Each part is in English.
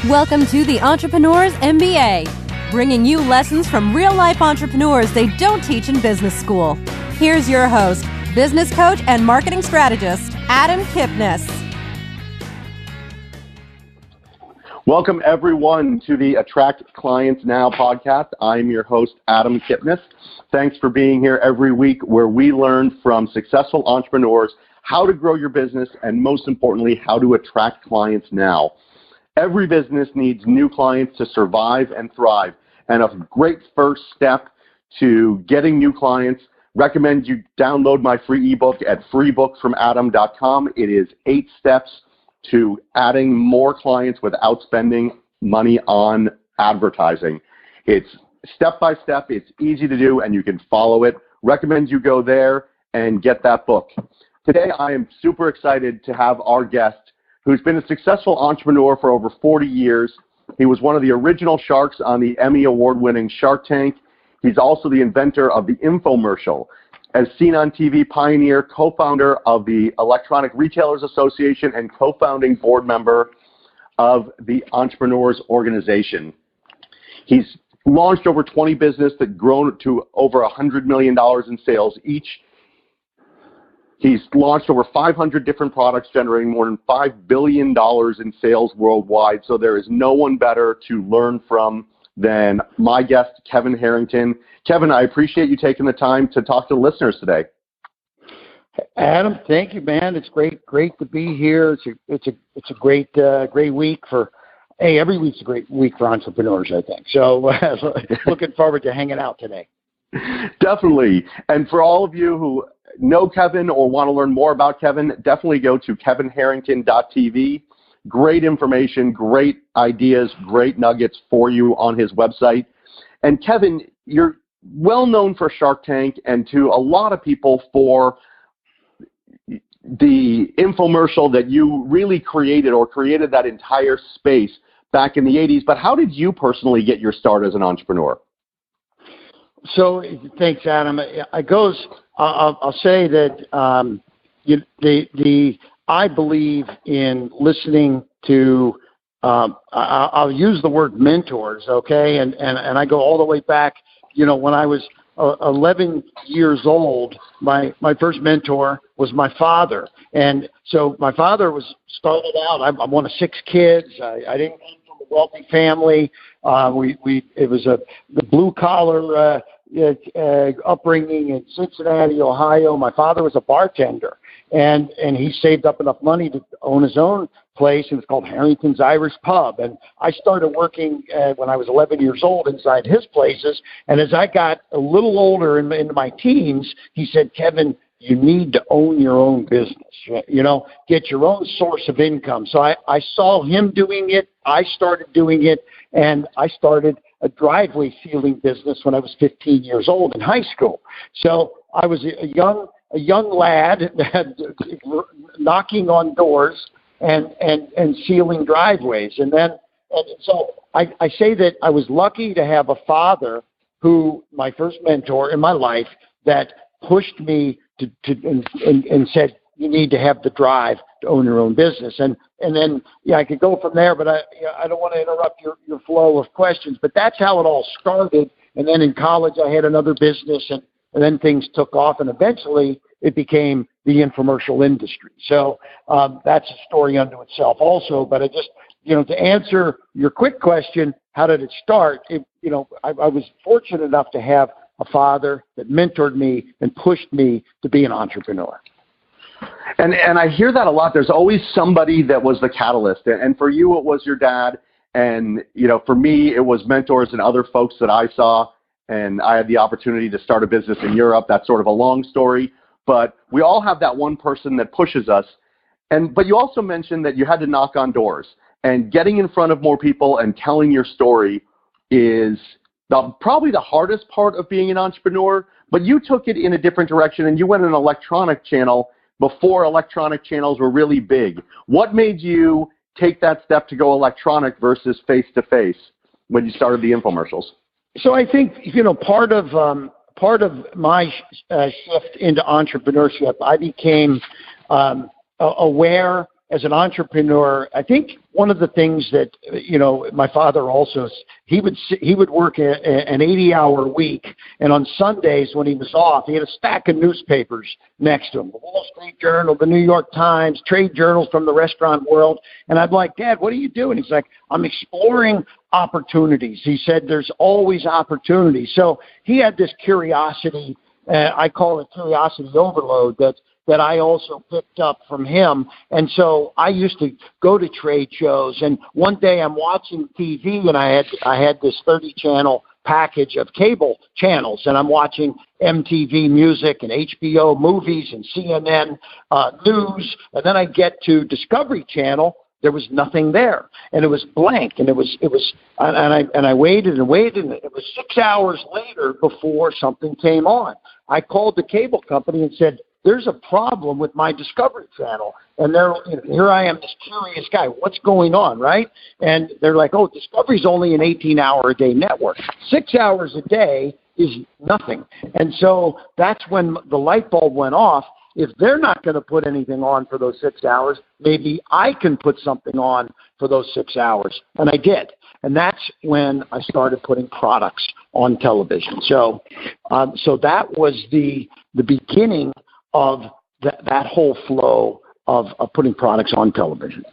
Welcome to the Entrepreneur's MBA, bringing you lessons from real-life entrepreneurs they don't teach in business school. Here's your host, business coach and marketing strategist, Adam Kipnes. Welcome, everyone, to the Attract Clients Now podcast. I'm your host, Adam Kipnes. Thanks for being here every week, where we learn from successful entrepreneurs how to grow your business and, most importantly, how to attract clients now. Every business needs new clients to survive and thrive, and a great first step to getting new clients, recommend you download my free ebook at freebookfromadam.com. It is 8 steps to adding more clients without spending money on advertising. It's step by step, it's easy to do, and you can follow it. Recommend you go there and get that book. Today, I am super excited to have our guest, who's been a successful entrepreneur for over 40 years. He was one of the original sharks on the Emmy award-winning Shark Tank. He's also the inventor of the Infomercial, as seen on TV pioneer, co-founder of the Electronic Retailers Association, and co-founding board member of the Entrepreneurs Organization. He's launched over 20 businesses that grown to over $100 million in sales each. He's launched over 500 different products, generating more than $5 billion in sales worldwide. So there is no one better to learn from than my guest, Kevin Harrington. Kevin, I appreciate you taking the time to talk to the listeners today. Adam, thank you, man. It's great to be here. It's a great week for. Hey, every week's a great week for entrepreneurs, I think. So looking forward to hanging out today. Definitely. And for all of you who know Kevin or want to learn more about Kevin, definitely go to kevinharrington.tv. Great information, great ideas, great nuggets for you on his website. And Kevin, you're well known for Shark Tank and to a lot of people for the infomercial that you really created that entire space back in the 80s. But how did you personally get your start as an entrepreneur? So thanks, Adam. I'll say that I believe in listening to. I'll use the word mentors, okay, and I go all the way back. You know, when I was 11 years old, my first mentor was my father, and so my father started out. I'm one of 6 kids. I didn't come from a wealthy family. It was the blue collar upbringing in Cincinnati, Ohio. My father was a bartender, and he saved up enough money to own his own place, and it's called Harrington's Irish Pub. And I started working when I was 11 years old inside his places. And as I got a little older into my teens, he said, "Kevin, you need to own your own business, get your own source of income." So I saw him doing it. I started doing it, and I started a driveway sealing business when I was 15 years old in high school. So I was a young lad knocking on doors and sealing driveways. And so I say that I was lucky to have a father who, my first mentor in my life, that pushed me and said, "You need to have the drive to own your own business." And then I could go from there, but I don't want to interrupt your flow of questions. But that's how it all started. And then in college, I had another business, and then things took off, and eventually it became the infomercial industry. So that's a story unto itself also. But I just, to answer your quick question, how did it start? I was fortunate enough to have a father that mentored me and pushed me to be an entrepreneur. And I hear that a lot. There's always somebody that was the catalyst. And for you, it was your dad. And, for me, it was mentors and other folks that I saw. And I had the opportunity to start a business in Europe. That's sort of a long story. But we all have that one person that pushes us. But you also mentioned that you had to knock on doors. And getting in front of more people and telling your story is probably the hardest part of being an entrepreneur. But you took it in a different direction, and you went an electronic channel before electronic channels were really big. What made you take that step to go electronic versus face-to-face when you started the infomercials? So I think, part of my shift into entrepreneurship, I became aware as an entrepreneur, I think one of the things that, my father also, he would work an 80-hour week, and on Sundays when he was off, he had a stack of newspapers next to him, the Wall Street Journal, the New York Times, trade journals from the restaurant world. And I'd like, Dad, what are you doing? He's like, I'm exploring opportunities. He said, there's always opportunities. So he had this curiosity, I call it curiosity overload, that I also picked up from him. And so I used to go to trade shows, and one day I'm watching TV, and I had this 30-channel package of cable channels, and I'm watching MTV Music and HBO Movies and CNN News, and then I get to Discovery Channel. There was nothing there, and it was blank, and I waited and waited, and it was 6 hours later before something came on. I called the cable company and said, there's a problem with my Discovery Channel. And here I am, this curious guy. What's going on, right? And they're like, oh, Discovery's only an 18-hour-a-day network. 6 hours a day is nothing. And so that's when the light bulb went off. If they're not going to put anything on for those 6 hours, maybe I can put something on for those 6 hours. And I did. And that's when I started putting products on television. So that was the beginning of that whole flow of putting products on television.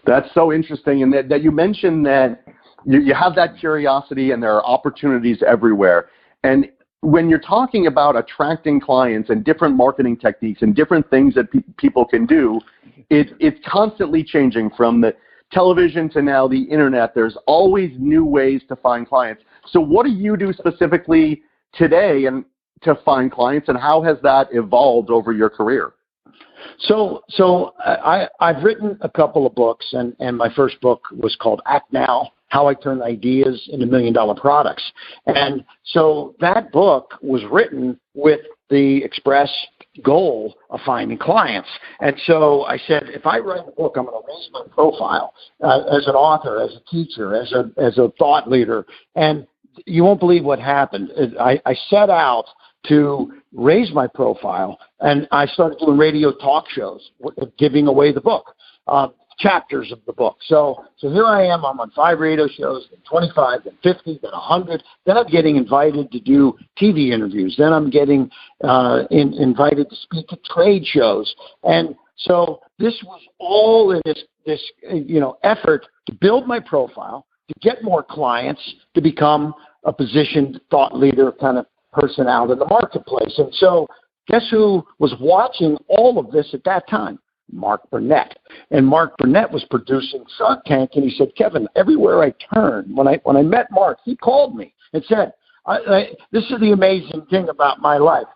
That's so interesting. And that you mentioned that you have that curiosity and there are opportunities everywhere. And when you're talking about attracting clients and different marketing techniques and different things that people can do, it's constantly changing from the television to now the internet. There's always new ways to find clients. So what do you do specifically today and to find clients, and how has that evolved over your career? So I've written a couple of books, and my first book was called Act Now, How I Turn Ideas into $1 Million Products. And so that book was written with the express goal of finding clients. And so I said, if I write a book, I'm going to raise my profile as an author, as a teacher, as a thought leader. And you won't believe what happened. I set out to raise my profile, and I started doing radio talk shows, giving away the book, chapters of the book. So here I am. I'm on 5 radio shows, then 25, then 50, then 100. Then I'm getting invited to do TV interviews. Then I'm getting invited to speak at trade shows. And so this was all in this effort to build my profile, to get more clients, to become a positioned thought leader kind of person out in the marketplace. And so guess who was watching all of this at that time? Mark Burnett. And Mark Burnett was producing Shark Tank, and he said, Kevin, everywhere I turn, when I met Mark, he called me and said, this is the amazing thing about my life.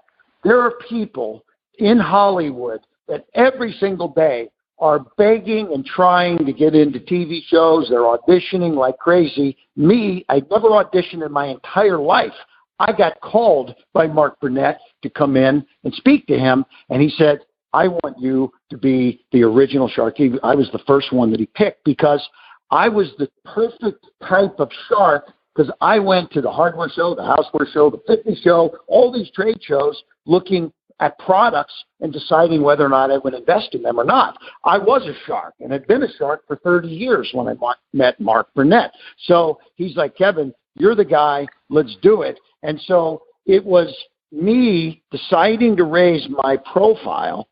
There are people in Hollywood that every single day are begging and trying to get into TV shows. They're auditioning like crazy. Me, I'd never auditioned in my entire life. I got called by Mark Burnett to come in and speak to him, and he said, I want you to be the original shark. I was the first one that he picked because I was the perfect type of shark, because I went to the hardware show, the houseware show, the fitness show, all these trade shows, looking at products and deciding whether or not I would invest in them or not. I was a shark and had been a shark for 30 years when I met Mark Burnett. So he's like, Kevin, you're the guy, let's do it. And so it was me deciding to raise my profile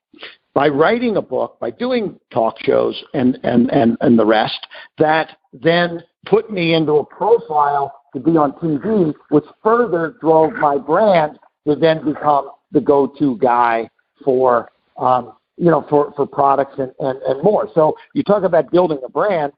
by writing a book, by doing talk shows and the rest, that then put me into a profile to be on TV, which further drove my brand to then become the go-to guy for products and more. So you talk about building a brand.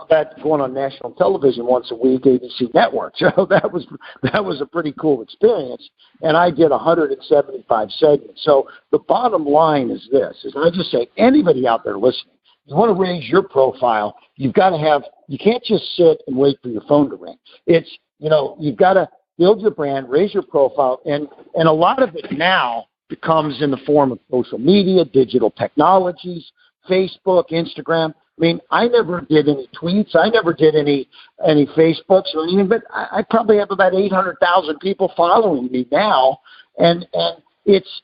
That's going on national television once a week, ABC Network. So that was a pretty cool experience. And I did 175 segments. So the bottom line is this, is I just say, anybody out there listening, you want to raise your profile, you've got to have, you can't just sit and wait for your phone to ring. It's, you've got to build your brand, raise your profile, and a lot of it now becomes in the form of social media, digital technologies, Facebook, Instagram. I mean, I never did any tweets. I never did any Facebooks or anything, but I probably have about 800,000 people following me now, and it's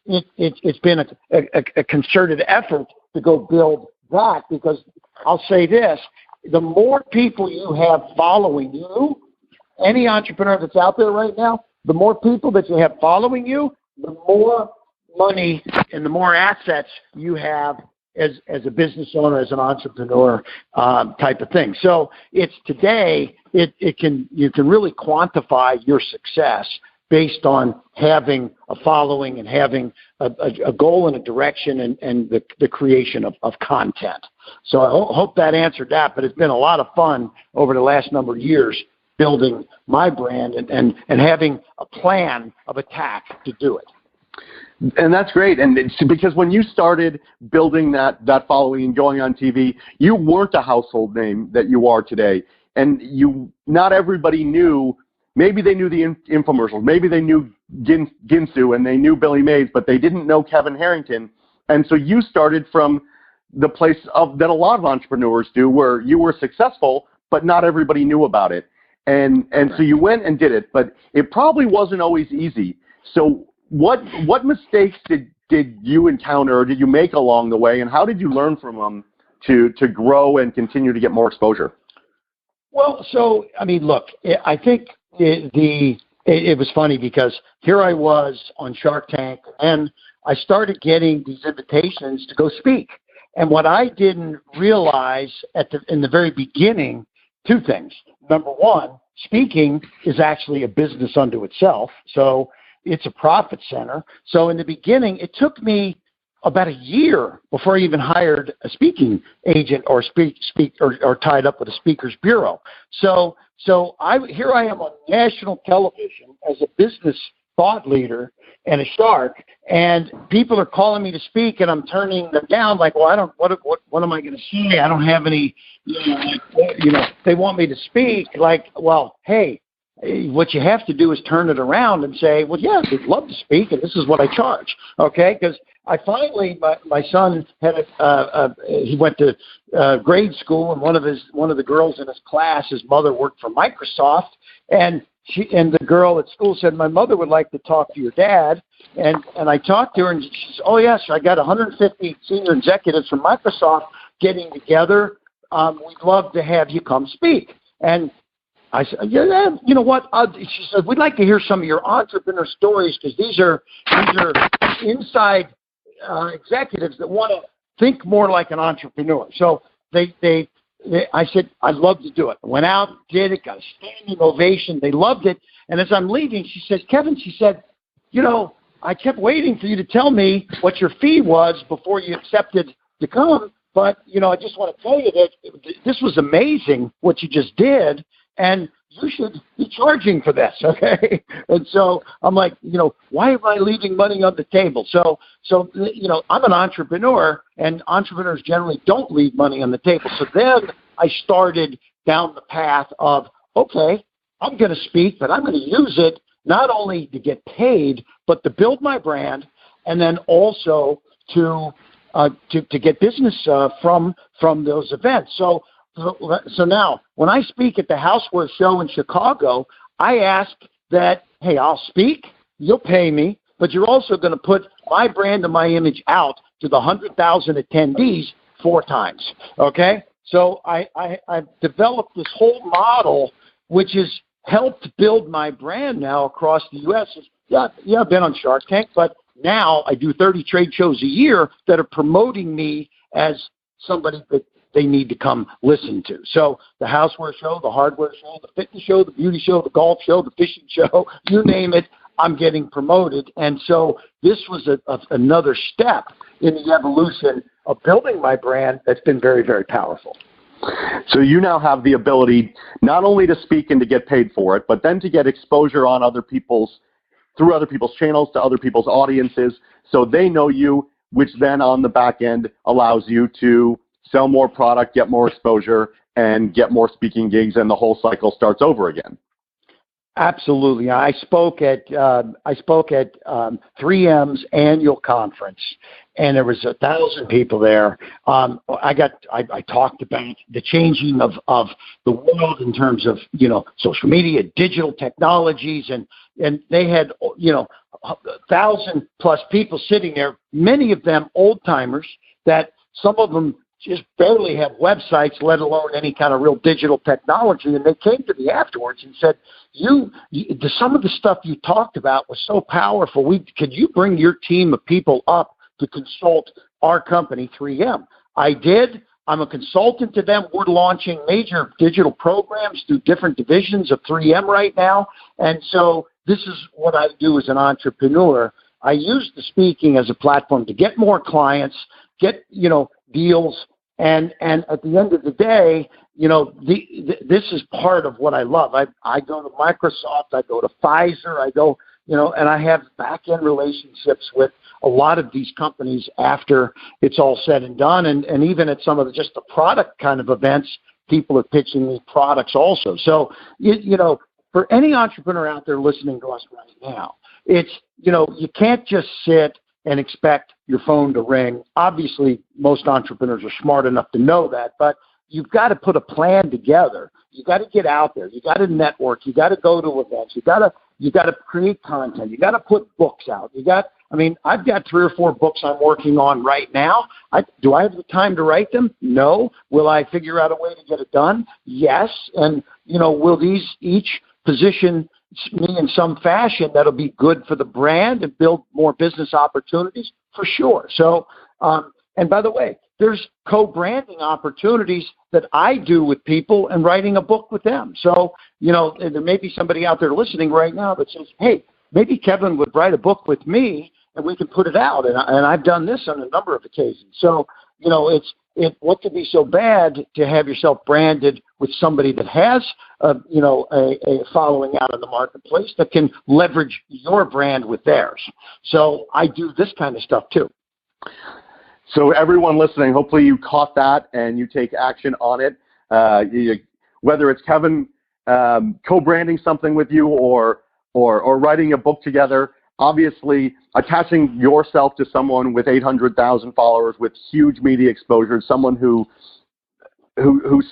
been a concerted effort to go build that because I'll say this, the more people you have following you, any entrepreneur that's out there right now, the more people that you have following you, the more money and the more assets you have as a business owner, as an entrepreneur type of thing. So it's today, you can really quantify your success based on having a following and having a goal and a direction and the creation of content. So I hope that answered that, but it's been a lot of fun over the last number of years building my brand and having a plan of attack to do it. And that's great. And it's because when you started building that following and going on TV, you weren't a household name that you are today. And not everybody knew, maybe they knew the infomercials, maybe they knew Ginsu and they knew Billy Mays, but they didn't know Kevin Harrington. And so you started from the place that a lot of entrepreneurs do, where you were successful, but not everybody knew about it. And so you went and did it, but it probably wasn't always easy. So what mistakes did you encounter or did you make along the way, and how did you learn from them to grow and continue to get more exposure? Well, so, I mean, look, I think it was funny because here I was on Shark Tank, and I started getting these invitations to go speak. And what I didn't realize in the very beginning, two things. Number one, speaking is actually a business unto itself. So it's a profit center. So in the beginning, it took me about a year before I even hired a speaking agent or or tied up with a speaker's bureau. So here I am on national television as a business thought leader and a shark, and people are calling me to speak, and I'm turning them down. Like, well, what am I going to say? I don't have any, they want me to speak. Like, well, hey, what you have to do is turn it around and say, well, yeah, I'd love to speak, and this is what I charge, okay? Because I finally, my son had he went to grade school, and one of the girls in his class, his mother worked for Microsoft, and the girl at school said, my mother would like to talk to your dad, and I talked to her, and she said, oh yes, I got 150 senior executives from Microsoft getting together. We'd love to have you come speak. And I said, yeah, you know what? She said, we'd like to hear some of your entrepreneur stories, because these are inside executives that want to think more like an entrepreneur. So I said, I'd love to do it. I went out, did it, got a standing ovation. They loved it. And as I'm leaving, she says, Kevin, she said, I kept waiting for you to tell me what your fee was before you accepted to come. But, I just want to tell you that this was amazing what you just did. And you should be charging for this, okay? And so I'm like, why am I leaving money on the table? So I'm an entrepreneur, and entrepreneurs generally don't leave money on the table. So then I started down the path of, okay, I'm going to speak, but I'm going to use it not only to get paid, but to build my brand, and then also to get business from those events. So now, when I speak at the Houseware Show in Chicago, I ask that, hey, I'll speak, you'll pay me, but you're also going to put my brand and my image out to the 100,000 attendees 4 times, okay? So I've developed this whole model, which has helped build my brand now across the U.S. Yeah, I've been on Shark Tank, but now I do 30 trade shows a year that are promoting me as somebody that they need to come listen to. So the Houseware Show, the Hardware Show, the Fitness Show, the Beauty Show, the Golf Show, the Fishing Show, you name it, I'm getting promoted. And so this was another step in the evolution of building my brand that's been very, very powerful. So you now have the ability not only to speak and to get paid for it, but then to get exposure on through other people's channels to other people's audiences, so they know you, which then on the back end allows you to sell more product, get more exposure, and get more speaking gigs, and the whole cycle starts over again. Absolutely. I spoke at 3M's annual conference, and there was 1,000 people there. I talked about the changing of the world in terms of social media, digital technologies, and they had 1,000+ people sitting there. Many of them old timers that some of them just barely have websites, let alone any kind of real digital technology. And they came to me afterwards and said, some of the stuff you talked about was so powerful. Could you bring your team of people up to consult our company, 3M? I did. I'm a consultant to them. We're launching major digital programs through different divisions of 3M right now. And so this is what I do as an entrepreneur. I use the speaking as a platform to get more clients, get, deals. And at the end of the day, this is part of what I love. I go to Microsoft, I go to Pfizer, and I have back-end relationships with a lot of these companies after it's all said and done. And even at some of just the product kind of events, people are pitching me products also. So, for any entrepreneur out there listening to us right now, it's, you can't just sit and expect your phone to ring. Obviously, most entrepreneurs are smart enough to know that, but you've got to put a plan together. You got to get out there. You got to network. You got to go to events. You got to create content. You got to put books out. I've got 3 or 4 books I'm working on right now. Do I have the time to write them? No. Will I figure out a way to get it done? Yes. And, will these each position me in some fashion that'll be good for the brand and build more business opportunities? For sure. So, and by the way, there's co-branding opportunities that I do with people and writing a book with them. So, there may be somebody out there listening right now that says, hey, maybe Kevin would write a book with me and we can put it out. And I've done this on a number of occasions. So, what could be so bad to have yourself branded with somebody that has, a following out in the marketplace that can leverage your brand with theirs. So I do this kind of stuff too. So everyone listening, hopefully you caught that and you take action on it. Whether it's Kevin co-branding something with you or writing a book together, obviously attaching yourself to someone with 800,000 followers with huge media exposure, someone who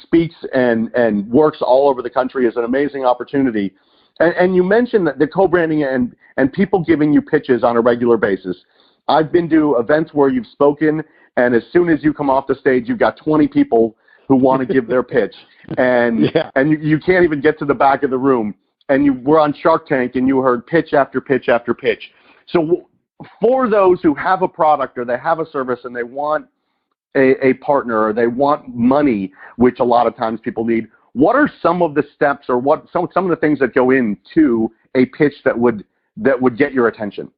speaks and works all over the country is an amazing opportunity. And you mentioned that the co-branding and people giving you pitches on a regular basis. I've been to events where you've spoken, and as soon as you come off the stage, you've got 20 people who want to give their pitch, and you can't even get to the back of the room. And you were on Shark Tank, and you heard pitch after pitch after pitch. So for those who have a product or they have a service and they want a partner or they want money, which a lot of times people need, what are some of the steps or what some of the things that go into a pitch that would get your attention?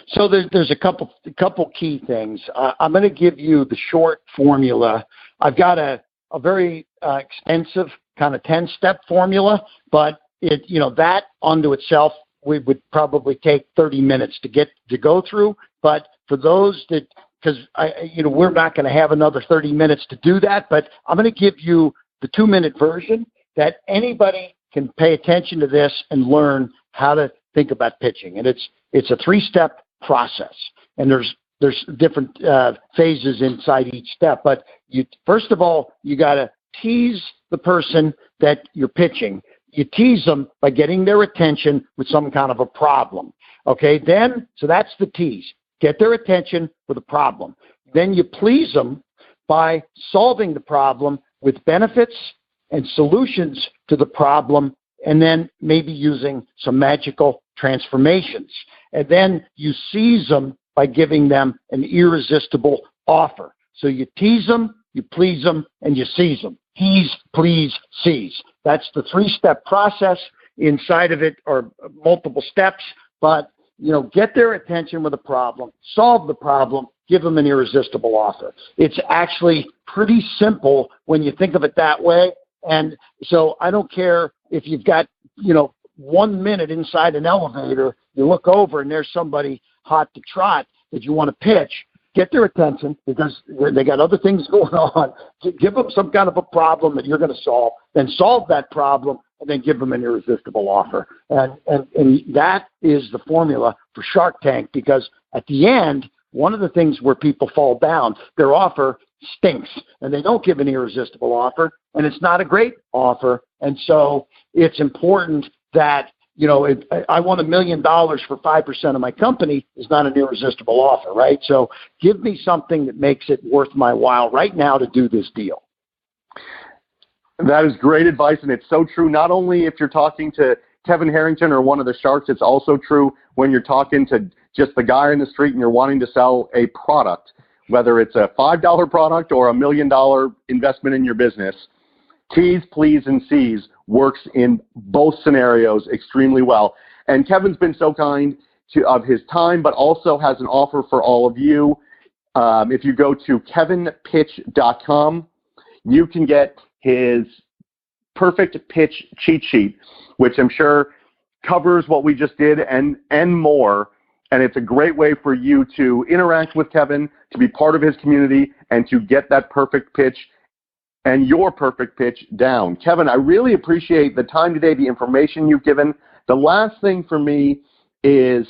So there's a couple key things. I'm going to give you the short formula. I've got a very extensive kind of 10-step formula, but that unto itself would probably take 30 minutes to go through. But for those that, because we're not going to have another 30 minutes to do that, but I'm going to give you the 2-minute version that anybody can pay attention to this and learn how to think about pitching. And it's a 3-step process, and there's different phases inside each step. But first of all, you got to tease the person that you're pitching. You tease them by getting their attention with some kind of a problem. Okay, so that's the tease. Get their attention with a problem. Then you please them by solving the problem with benefits and solutions to the problem, and then maybe using some magical transformations. And then you seize them by giving them an irresistible offer. So you tease them, you please them, and you seize them. Tease, please, seize. That's the 3-step process. Inside of it are multiple steps, but get their attention with a problem, solve the problem, give them an irresistible offer. It's actually pretty simple when you think of it that way. And so I don't care if you've got 1 minute inside an elevator, you look over and there's somebody hot to trot that you want to pitch. Get their attention because they got other things going on. Give them some kind of a problem that you're going to solve, then solve that problem, and then give them an irresistible offer. And that is the formula for Shark Tank, because at the end, one of the things where people fall down, their offer stinks, and they don't give an irresistible offer, and it's not a great offer. And so it's important that I want $1 million for 5% of my company is not an irresistible offer, right? So give me something that makes it worth my while right now to do this deal. That is great advice, and it's so true. Not only if you're talking to Kevin Harrington or one of the sharks, it's also true when you're talking to just the guy in the street and you're wanting to sell a product, whether it's a $5 product or $1 million investment in your business. T's, please, and C's works in both scenarios extremely well. And Kevin's been so kind of his time, but also has an offer for all of you. If you go to kevinpitch.com, you can get his perfect pitch cheat sheet, which I'm sure covers what we just did and more. And it's a great way for you to interact with Kevin, to be part of his community, and to get that perfect pitch and your perfect pitch down. Kevin, I really appreciate the time today, the information you've given. The last thing for me is,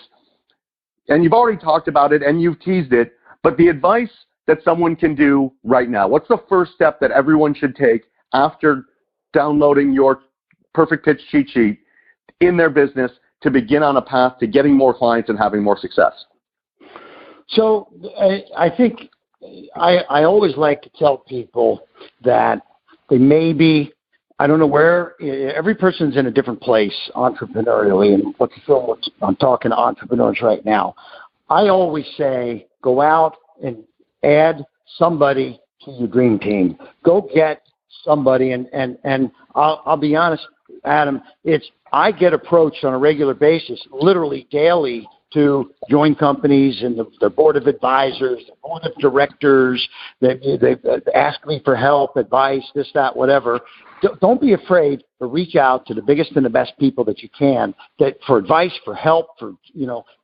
and you've already talked about it and you've teased it, but the advice that someone can do right now. What's the first step that everyone should take after downloading your perfect pitch cheat sheet in their business to begin on a path to getting more clients and having more success? So I think I always like to tell people that they may be, I don't know where, every person's in a different place entrepreneurially, and I'm talking to entrepreneurs right now. I always say, go out and add somebody to your dream team. Go get somebody, and I'll be honest, Adam, I get approached on a regular basis, literally daily, to join companies and the board of advisors, the board of directors. They ask me for help, advice, this, that, whatever. Don't be afraid to reach out to the biggest and the best people that you can for advice, for help,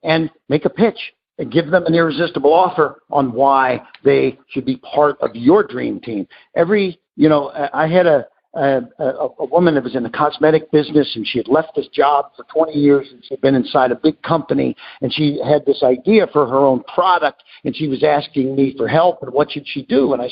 and make a pitch and give them an irresistible offer on why they should be part of your dream team. I had a woman that was in the cosmetic business, and she had left this job for 20 years, and she'd been inside a big company, and she had this idea for her own product, and she was asking me for help, and what should she do? And I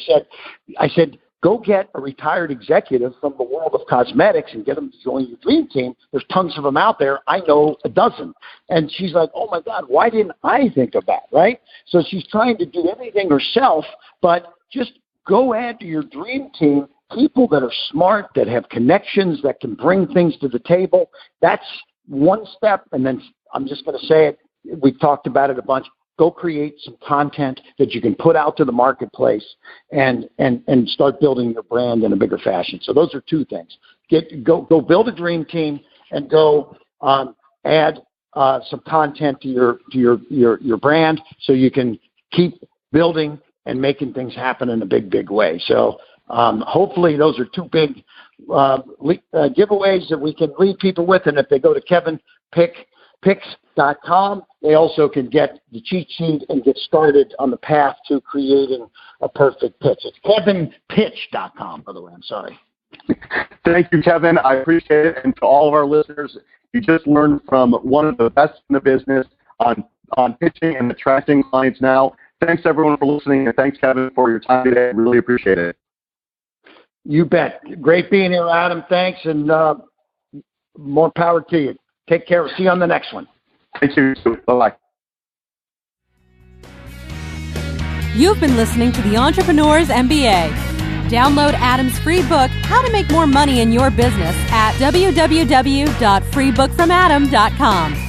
said, go get a retired executive from the world of cosmetics and get them to join your dream team. There's tons of them out there. I know a dozen. And she's like, oh my God, why didn't I think of that, right? So she's trying to do everything herself, but just go add to your dream team people that are smart, that have connections, that can bring things to the table. That's one step. And then I'm just going to say it. We've talked about it a bunch. Go create some content that you can put out to the marketplace and start building your brand in a bigger fashion. So those are two things. Go build a dream team and go add some content to your brand so you can keep building and making things happen in a big way. So hopefully those are two big giveaways that we can leave people with. And if they go to kevinpitch.com, they also can get the cheat sheet and get started on the path to creating a perfect pitch. It's kevinpitch.com, by the way. I'm sorry. Thank you, Kevin. I appreciate it. And to all of our listeners, you just learned from one of the best in the business on pitching and attracting clients now. Thanks, everyone, for listening, and thanks, Kevin, for your time today. I really appreciate it. You bet. Great being here, Adam. Thanks, and more power to you. Take care. We'll see you on the next one. Thank you. Bye-bye. You've been listening to the Entrepreneur's MBA. Download Adam's free book, How to Make More Money in Your Business, at www.freebookfromadam.com.